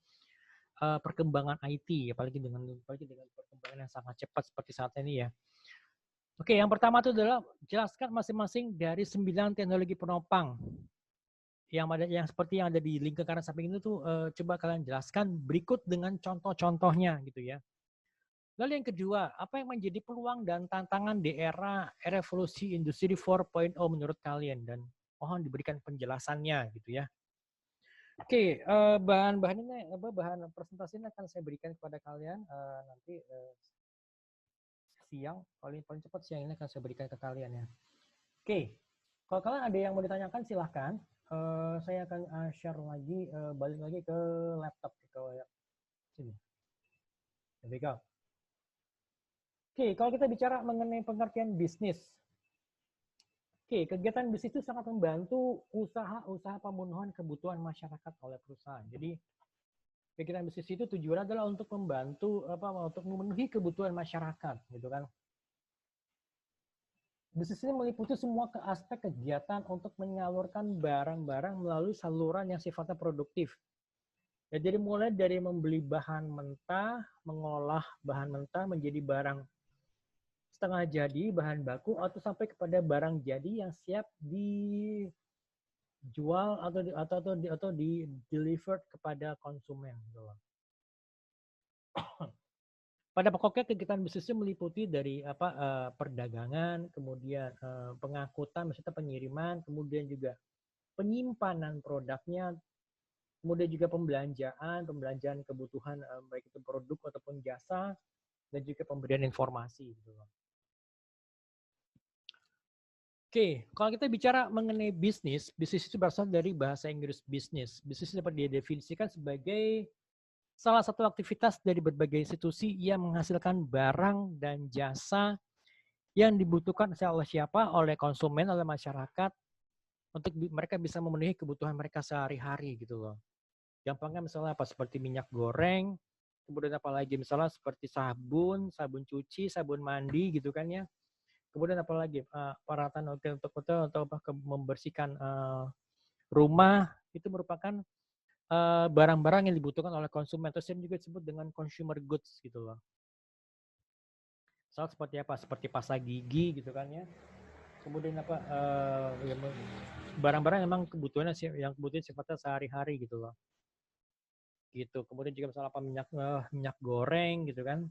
perkembangan IT, apalagi dengan perkembangan yang sangat cepat seperti saat ini ya. Oke, yang pertama itu adalah jelaskan masing-masing dari 9 teknologi penopang yang seperti yang ada di link ke kanan samping itu tuh coba kalian jelaskan berikut dengan contoh-contohnya gitu ya. Lalu yang kedua, apa yang menjadi peluang dan tantangan di era revolusi industri 4.0 menurut kalian, dan mohon diberikan penjelasannya gitu ya. Oke, bahan presentasi ini akan saya berikan kepada kalian nanti siang, paling cepat siang ini akan saya berikan ke kalian ya. Oke, kalau kalian ada yang mau ditanyakan silahkan. Saya akan share lagi, balik lagi ke laptop ke sini. There we go. Oke, kalau kita bicara mengenai pengertian bisnis. Oke, kegiatan bisnis itu sangat membantu usaha pemenuhan kebutuhan masyarakat oleh perusahaan. Jadi, kegiatan bisnis itu tujuannya adalah untuk membantu untuk memenuhi kebutuhan masyarakat, gitu kan. Bisnis ini meliputi semua aspek kegiatan untuk menyalurkan barang-barang melalui saluran yang sifatnya produktif. Ya, jadi mulai dari membeli bahan mentah, mengolah bahan mentah menjadi barang setengah jadi, bahan baku, atau sampai kepada barang jadi yang siap dijual atau di delivered kepada konsumen. Pada pokoknya kegiatan bisnisnya meliputi dari perdagangan, kemudian pengangkutan, maksudnya pengiriman, kemudian juga penyimpanan produknya, kemudian juga pembelanjaan kebutuhan baik itu produk ataupun jasa, dan juga pemberian informasi gitu loh. Oke, kalau kita bicara mengenai bisnis itu berasal dari bahasa Inggris bisnis. Bisnis dapat didefinisikan sebagai salah satu aktivitas dari berbagai institusi yang menghasilkan barang dan jasa yang dibutuhkan oleh siapa? Oleh konsumen, oleh masyarakat, untuk mereka bisa memenuhi kebutuhan mereka sehari-hari gitu loh. Gampangnya misalnya seperti minyak goreng, kemudian apalagi misalnya seperti sabun cuci, sabun mandi gitu kan ya. Kemudian apalagi peralatan untuk membersihkan rumah, itu merupakan barang-barang yang dibutuhkan oleh konsumen. Terus yang juga disebut dengan consumer goods gitu loh. Misal seperti apa? Seperti pasta gigi gitu kan ya. Kemudian barang-barang memang kebutuhannya yang kebutuhan sifatnya sehari-hari gitu loh. Gitu. Kemudian juga misalnya minyak goreng gitu kan.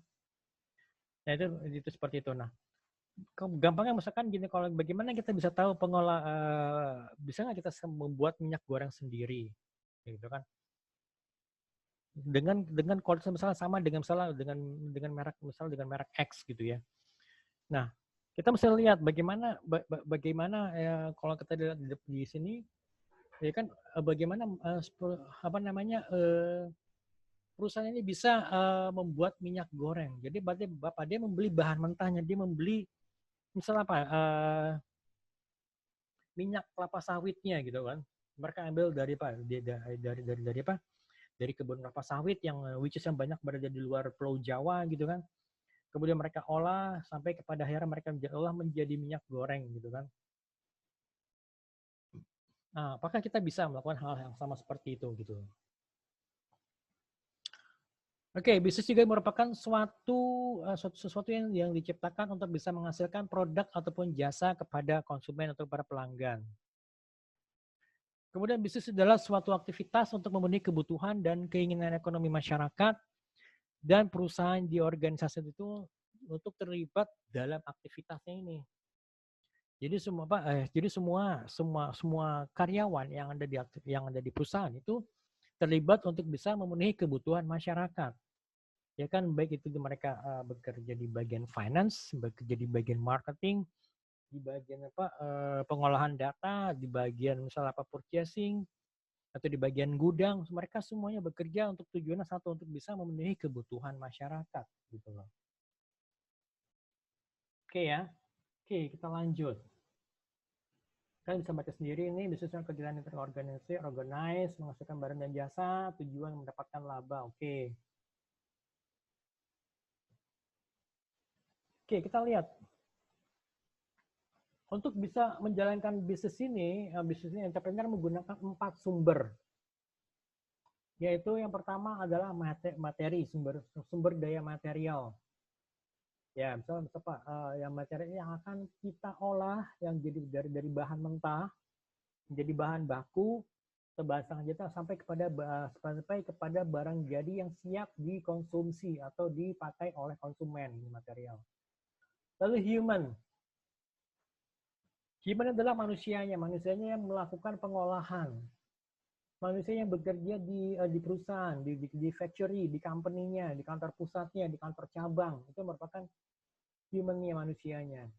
Nah itu seperti itu. Nah, gampangnya misalkan gini, kalau bagaimana kita bisa tahu bisa nggak kita membuat minyak goreng sendiri gitu kan, dengan kualitas misalnya sama dengan dengan merek X gitu ya. Nah, kita mesti lihat bagaimana kalau kita lihat di sini ya kan, bagaimana perusahaan ini bisa membuat minyak goreng. Jadi berarti dia membeli bahan mentahnya, dia membeli Misalnya apa? Minyak kelapa sawitnya gitu kan. Mereka ambil dari apa? Dari apa? Dari kebun kelapa sawit yang which is yang banyak berada di luar Pulau Jawa gitu kan. Kemudian mereka olah sampai kepada akhirnya mereka olah menjadi minyak goreng gitu kan. Nah, apakah kita bisa melakukan hal yang sama seperti itu gitu? Oke, bisnis juga merupakan sesuatu yang diciptakan untuk bisa menghasilkan produk ataupun jasa kepada konsumen atau para pelanggan. Kemudian bisnis adalah suatu aktivitas untuk memenuhi kebutuhan dan keinginan ekonomi masyarakat dan perusahaan di organisasi itu untuk terlibat dalam aktivitasnya ini. Jadi semua karyawan yang ada di perusahaan itu terlibat untuk bisa memenuhi kebutuhan masyarakat. Ya kan, baik itu mereka bekerja di bagian finance, bekerja di bagian marketing, di bagian pengolahan data, di bagian misalnya purchasing, atau di bagian gudang, mereka semuanya bekerja untuk tujuannya satu, untuk bisa memenuhi kebutuhan masyarakat gitu loh. Oke ya. Oke, kita lanjut. Kalian bisa baca sendiri ini, bisnis yang kegiatan terorganisasi, organize, menghasilkan barang dan jasa, tujuan mendapatkan laba. Oke. Oke, kita lihat. Untuk bisa menjalankan bisnis ini entrepreneur menggunakan 4 sumber. Yaitu yang pertama adalah materi, sumber daya material. Ya, misalnya yang materi yang akan kita olah yang jadi dari bahan mentah menjadi bahan baku sampai kepada barang jadi yang siap dikonsumsi atau dipakai oleh konsumen material. Lalu human adalah manusianya yang melakukan pengolahan, manusia yang bekerja di perusahaan, di factory, di company-nya, di kantor pusatnya, di kantor cabang, itu merupakan human-nya, manusianya.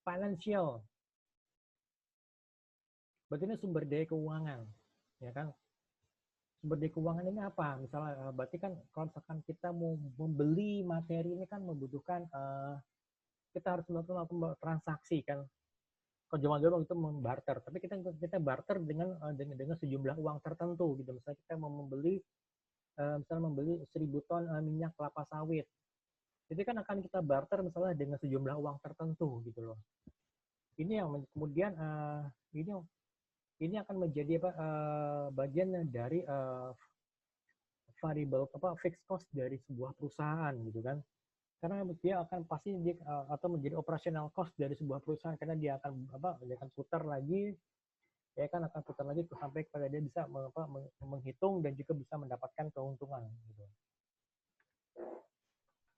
Financial, berarti ini sumber daya keuangan, ya kan? Sumber daya keuangan ini apa? Misalnya, berarti kan kalau misalkan kita mau membeli materi ini kan membutuhkan kita harus melakukan transaksi kan. Kalau zaman dulu itu membarter, tapi kita barter dengan sejumlah uang tertentu gitu. Misalnya kita mau membeli 1000 ton minyak kelapa sawit, itu kan akan kita barter misalnya dengan sejumlah uang tertentu gitu loh. Ini yang kemudian ini akan menjadi bagian dari variable fixed cost dari sebuah perusahaan gitu kan, karena dia akan pasti atau menjadi operational cost dari sebuah perusahaan, karena dia akan putar lagi, ya kan, akan putar lagi sampai pada dia bisa menghitung dan juga bisa mendapatkan keuntungan gitu.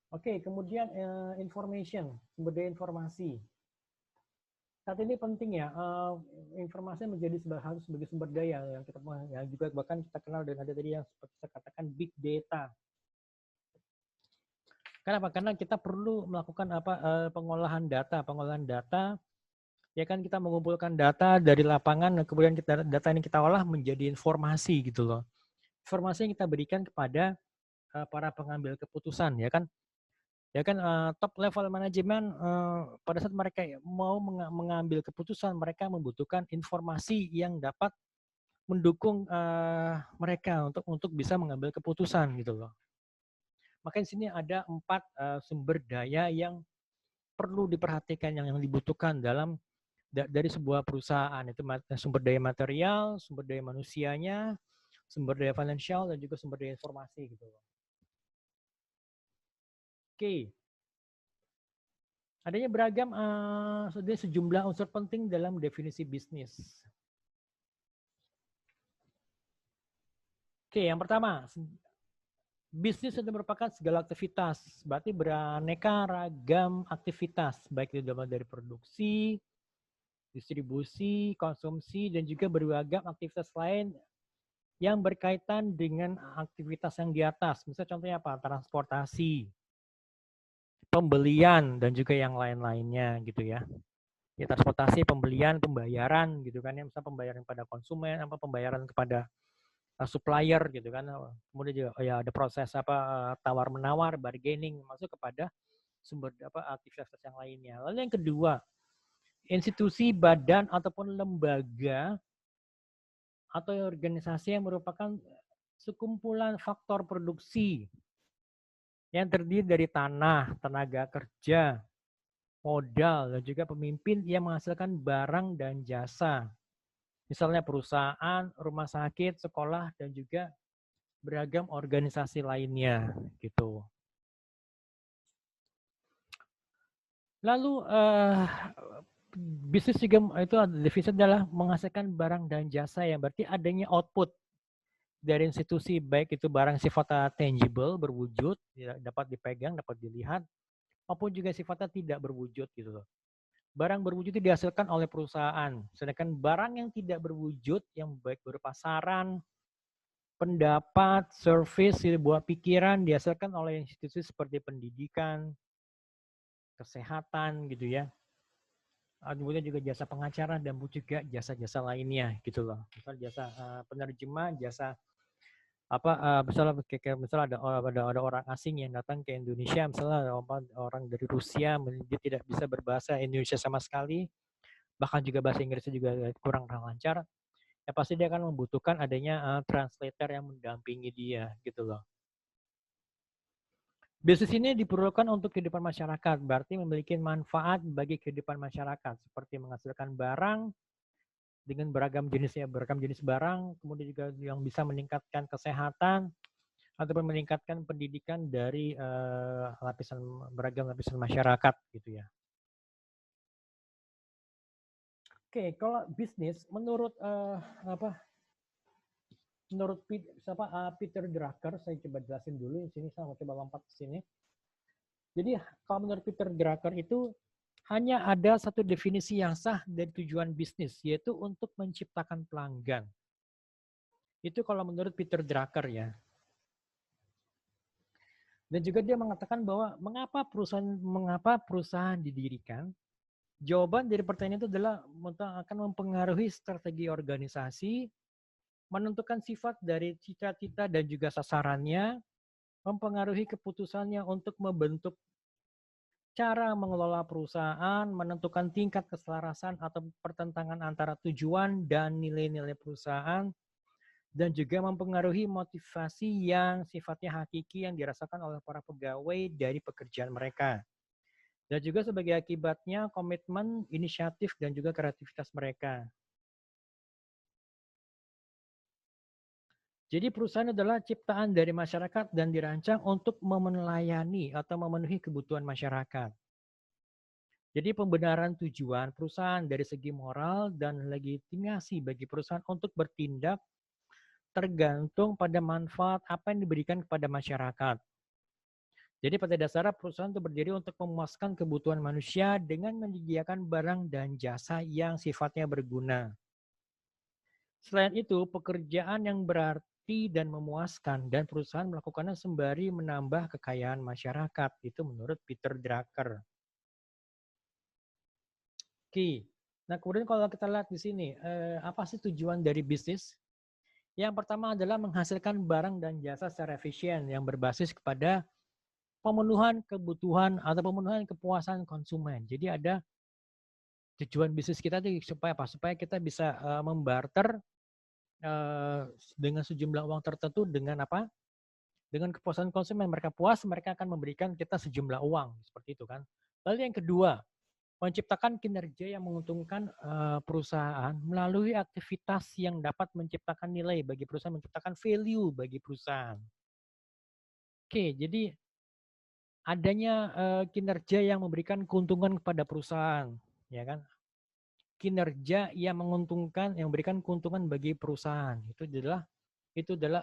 Oke, kemudian information, sumber daya informasi. Saat ini penting ya, informasi menjadi harus sebagai sumber daya yang juga bahkan kita kenal dengan tadi yang seperti saya katakan big data. Kenapa? Karena kita perlu melakukan pengolahan data, ya kan, kita mengumpulkan data dari lapangan dan kemudian data ini kita olah menjadi informasi gitu loh. Informasi yang kita berikan kepada para pengambil keputusan, ya kan. Top level manajemen pada saat mereka mau mengambil keputusan, mereka membutuhkan informasi yang dapat mendukung mereka untuk bisa mengambil keputusan gitu loh. Makanya di sini ada 4 sumber daya yang perlu diperhatikan, yang dibutuhkan dari sebuah perusahaan. Itu sumber daya material, sumber daya manusianya, sumber daya financial, dan juga sumber daya informasi gitu loh. Oke. Adanya beragam sejumlah unsur penting dalam definisi bisnis. Oke, yang pertama, bisnis itu merupakan segala aktivitas, berarti beraneka ragam aktivitas, baik itu dari produksi, distribusi, konsumsi, dan juga beragam aktivitas lain yang berkaitan dengan aktivitas yang di atas. Misalnya contohnya apa? Transportasi, pembelian, dan juga yang lain-lainnya gitu ya. Ya, transportasi, pembelian, pembayaran gitu kan ya, misalnya pembayaran pada konsumen, pembayaran kepada supplier gitu kan. Kemudian juga ya ada proses tawar menawar, bargaining, masuk kepada sumber aktivitas yang lainnya. Lalu yang kedua, institusi, badan ataupun lembaga atau organisasi yang merupakan sekumpulan faktor produksi yang terdiri dari tanah, tenaga kerja, modal, dan juga pemimpin yang menghasilkan barang dan jasa. Misalnya perusahaan, rumah sakit, sekolah, dan juga beragam organisasi lainnya gitu. Lalu bisnis juga itu definisi adalah menghasilkan barang dan jasa yang berarti adanya output dari institusi, baik itu barang sifatnya tangible, berwujud, ya, dapat dipegang, dapat dilihat, maupun juga sifatnya tidak berwujud gitu loh. Barang berwujud itu dihasilkan oleh perusahaan, sedangkan barang yang tidak berwujud yang baik berupa saran, pendapat, service, buah pikiran dihasilkan oleh institusi seperti pendidikan, kesehatan gitu ya. Kemudian juga jasa pengacara dan juga jasa-jasa lainnya gitu loh. Misal jasa penerjemah, jasa misalnya ada orang asing yang datang ke Indonesia, misalnya orang dari Rusia, dia tidak bisa berbahasa Indonesia sama sekali, bahkan juga bahasa Inggrisnya juga kurang lancar, ya pasti dia akan membutuhkan adanya translator yang mendampingi dia gitu loh. Bisnis ini diperlukan untuk kehidupan masyarakat, berarti memiliki manfaat bagi kehidupan masyarakat, seperti menghasilkan barang dengan beragam jenis barang, kemudian juga yang bisa meningkatkan kesehatan ataupun meningkatkan pendidikan dari beragam lapisan masyarakat gitu ya. Oke, kalau bisnis menurut Peter Drucker, saya coba jelasin dulu di sini, saya mau coba lompat ke sini. Jadi kalau menurut Peter Drucker itu hanya ada satu definisi yang sah dari tujuan bisnis, yaitu untuk menciptakan pelanggan. Itu kalau menurut Peter Drucker ya. Dan juga dia mengatakan bahwa mengapa perusahaan didirikan? Jawaban dari pertanyaan itu adalah akan mempengaruhi strategi organisasi, menentukan sifat dari cita-cita dan juga sasarannya, mempengaruhi keputusannya untuk membentuk cara mengelola perusahaan, menentukan tingkat keselarasan atau pertentangan antara tujuan dan nilai-nilai perusahaan, dan juga mempengaruhi motivasi yang sifatnya hakiki yang dirasakan oleh para pegawai dari pekerjaan mereka. Dan juga sebagai akibatnya komitmen, inisiatif, dan juga kreativitas mereka. Jadi perusahaan adalah ciptaan dari masyarakat dan dirancang untuk melayani atau memenuhi kebutuhan masyarakat. Jadi pembenaran tujuan perusahaan dari segi moral dan legitimasi bagi perusahaan untuk bertindak tergantung pada manfaat apa yang diberikan kepada masyarakat. Jadi pada dasarnya perusahaan itu berdiri untuk memuaskan kebutuhan manusia dengan menyediakan barang dan jasa yang sifatnya berguna. Selain itu, pekerjaan yang berarti dan memuaskan dan perusahaan melakukannya sembari menambah kekayaan masyarakat. Itu menurut Peter Drucker. Oke. Nah, kemudian kalau kita lihat di sini, apa sih tujuan dari bisnis? Yang pertama adalah menghasilkan barang dan jasa secara efisien yang berbasis kepada pemenuhan kebutuhan atau pemenuhan kepuasan konsumen. Jadi ada tujuan bisnis kita tuh supaya apa? Supaya kita bisa membarter dengan sejumlah uang tertentu dengan apa? Dengan kepuasan konsumen. Mereka puas, mereka akan memberikan kita sejumlah uang seperti itu kan. Lalu yang kedua, menciptakan kinerja yang menguntungkan perusahaan melalui aktivitas yang dapat menciptakan nilai bagi perusahaan, menciptakan value bagi perusahaan. Oke, jadi adanya kinerja yang memberikan keuntungan kepada perusahaan, ya kan? Kinerja yang menguntungkan, yang memberikan keuntungan bagi perusahaan itu adalah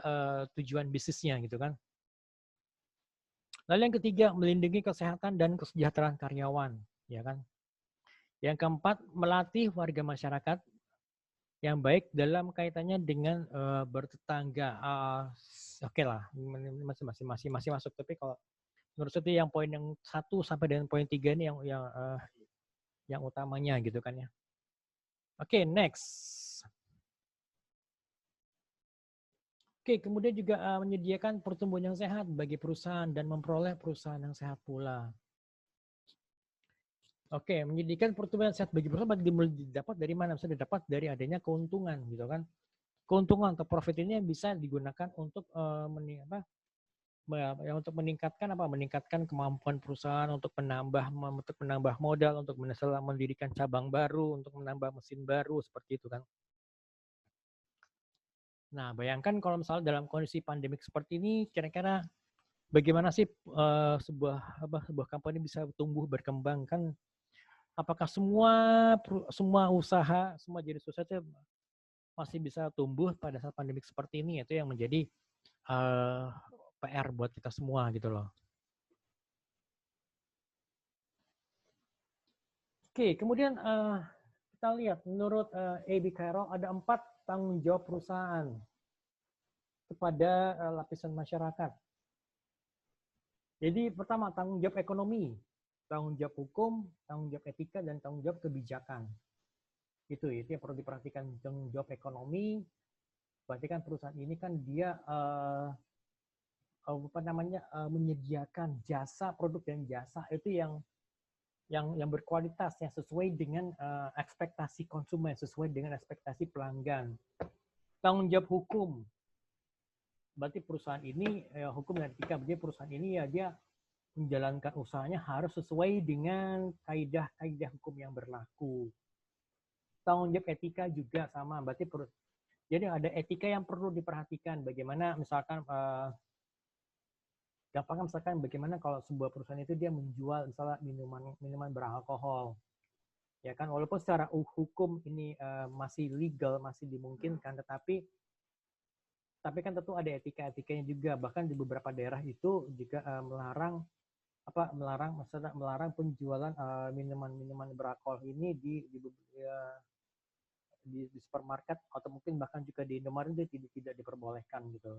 tujuan bisnisnya gitu kan. Lalu yang ketiga, melindungi kesehatan dan kesejahteraan karyawan, ya kan? Yang keempat, melatih warga masyarakat yang baik dalam kaitannya dengan bertetangga. Oke lah, masih masuk. Tapi kalau menurut saya yang poin yang 1 sampai dengan poin 3 ini yang utamanya gitu kan ya. Oke, next. Oke, kemudian juga menyediakan pertumbuhan yang sehat bagi perusahaan dan memperoleh perusahaan yang sehat pula. Oke, menjadikan pertumbuhan sehat bagi perusahaan didapat dari mana? Bisa didapat dari adanya keuntungan, gitu kan? Keuntungan atau profit ini bisa digunakan untuk untuk meningkatkan meningkatkan kemampuan perusahaan untuk menambah modal, untuk mendirikan cabang baru, untuk menambah mesin baru seperti itu kan. Nah, bayangkan kalau misalnya dalam kondisi pandemik seperti ini, kira-kira bagaimana sih sebuah company bisa tumbuh berkembang kan? Apakah semua usaha, semua jenis usaha itu masih bisa tumbuh pada saat pandemik seperti ini? Itu yang menjadi PR buat kita semua gitu loh. Oke, kemudian kita lihat menurut A.B. Carroll ada 4 tanggung jawab perusahaan kepada lapisan masyarakat. Jadi pertama tanggung jawab ekonomi, tanggung jawab hukum, tanggung jawab etika, dan tanggung jawab kebijakan. Itu yang perlu diperhatikan. Tanggung jawab ekonomi, berarti kan perusahaan ini kan dia menyediakan jasa, produk dan jasa itu yang berkualitas, yang sesuai dengan ekspektasi konsumen, sesuai dengan ekspektasi pelanggan. Tanggung jawab hukum, berarti perusahaan ini hukum dan etika, berarti perusahaan ini ya dia menjalankan usahanya harus sesuai dengan kaidah-kaidah hukum yang berlaku. Tanggung jawab etika juga sama, berarti jadi ada etika yang perlu diperhatikan. Bagaimana misalkan gampangnya misalkan bagaimana kalau sebuah perusahaan itu dia menjual misalnya minuman beralkohol, ya kan, walaupun secara hukum ini masih legal, masih dimungkinkan, tetapi kan tentu ada etika-etikanya juga. Bahkan di beberapa daerah itu juga melarang penjualan minuman beralkohol ini di supermarket, atau mungkin bahkan juga di Indomaret itu tidak diperbolehkan gitu.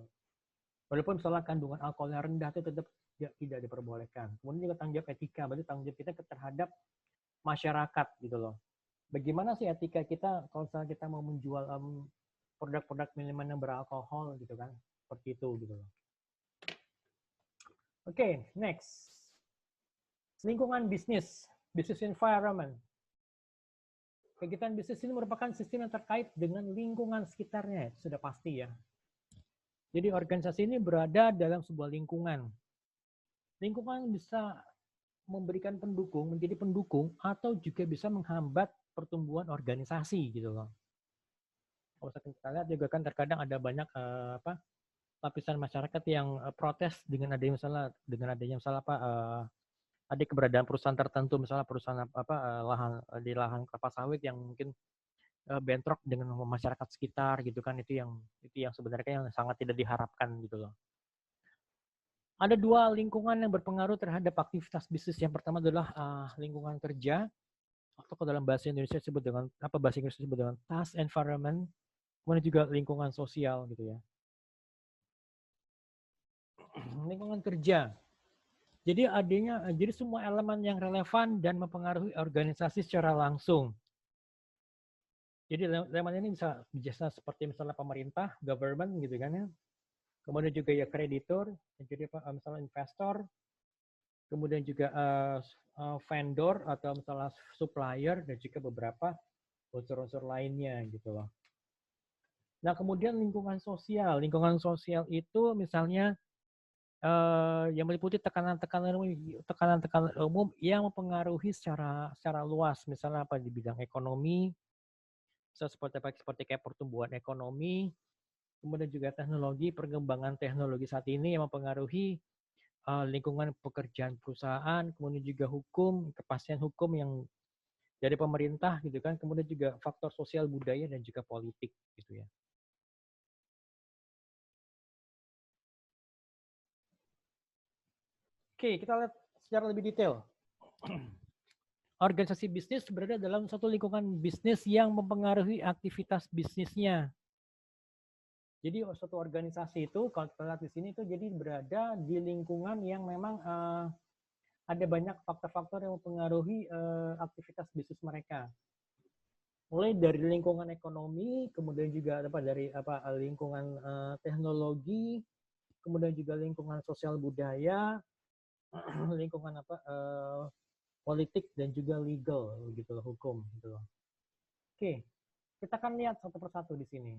Walaupun misalnya kandungan alkoholnya rendah itu tetap tidak diperbolehkan. Kemudian juga tanggung jawab etika, berarti tanggung jawab kita terhadap masyarakat gitu loh. Bagaimana sih etika kita kalau misalnya kita mau menjual produk-produk minuman yang beralkohol gitu kan, seperti itu gitu loh. Oke, next. Lingkungan bisnis, business environment. Kegiatan bisnis ini merupakan sistem yang terkait dengan lingkungan sekitarnya, itu sudah pasti ya. Jadi organisasi ini berada dalam sebuah lingkungan. Lingkungan bisa memberikan menjadi pendukung, atau juga bisa menghambat pertumbuhan organisasi gitu loh. Kalau kita lihat juga kan terkadang ada banyak lapisan masyarakat yang protes dengan adanya ada keberadaan perusahaan tertentu, misalnya perusahaan di lahan kelapa sawit yang mungkin bentrok dengan masyarakat sekitar gitu kan, itu yang sebenarnya yang sangat tidak diharapkan gitu loh. Ada 2 lingkungan yang berpengaruh terhadap aktivitas bisnis. Yang pertama adalah lingkungan kerja, atau dalam bahasa Indonesia disebut dengan bahasa Inggris disebut dengan task environment, kemudian juga lingkungan sosial gitu ya. Lingkungan kerja. Jadi semua elemen yang relevan dan mempengaruhi organisasi secara langsung. Jadi elemen ini bisa seperti misalnya pemerintah, government gitu kan ya. Kemudian juga ya kreditur, jadi misalnya investor, kemudian juga vendor atau misalnya supplier, dan juga beberapa unsur-unsur lainnya gitu loh. Nah, kemudian lingkungan sosial. Lingkungan sosial itu misalnya yang meliputi tekanan-tekanan umum yang mempengaruhi secara luas, misalnya di bidang ekonomi, seperti kayak pertumbuhan ekonomi, kemudian juga teknologi, perkembangan teknologi saat ini yang mempengaruhi lingkungan pekerjaan perusahaan, kemudian juga hukum, kepastian hukum yang dari pemerintah gitu kan, kemudian juga faktor sosial budaya dan juga politik gitu ya. Oke, kita lihat secara lebih detail. Organisasi bisnis berada dalam satu lingkungan bisnis yang mempengaruhi aktivitas bisnisnya. Jadi suatu organisasi itu, kalau kita lihat di sini itu jadi berada di lingkungan yang memang ada banyak faktor-faktor yang mempengaruhi aktivitas bisnis mereka. Mulai dari lingkungan ekonomi, kemudian juga dari lingkungan teknologi, kemudian juga lingkungan sosial budaya, lingkungan politik dan juga legal gitu, hukum gitu. Oke, kita akan lihat satu persatu di sini.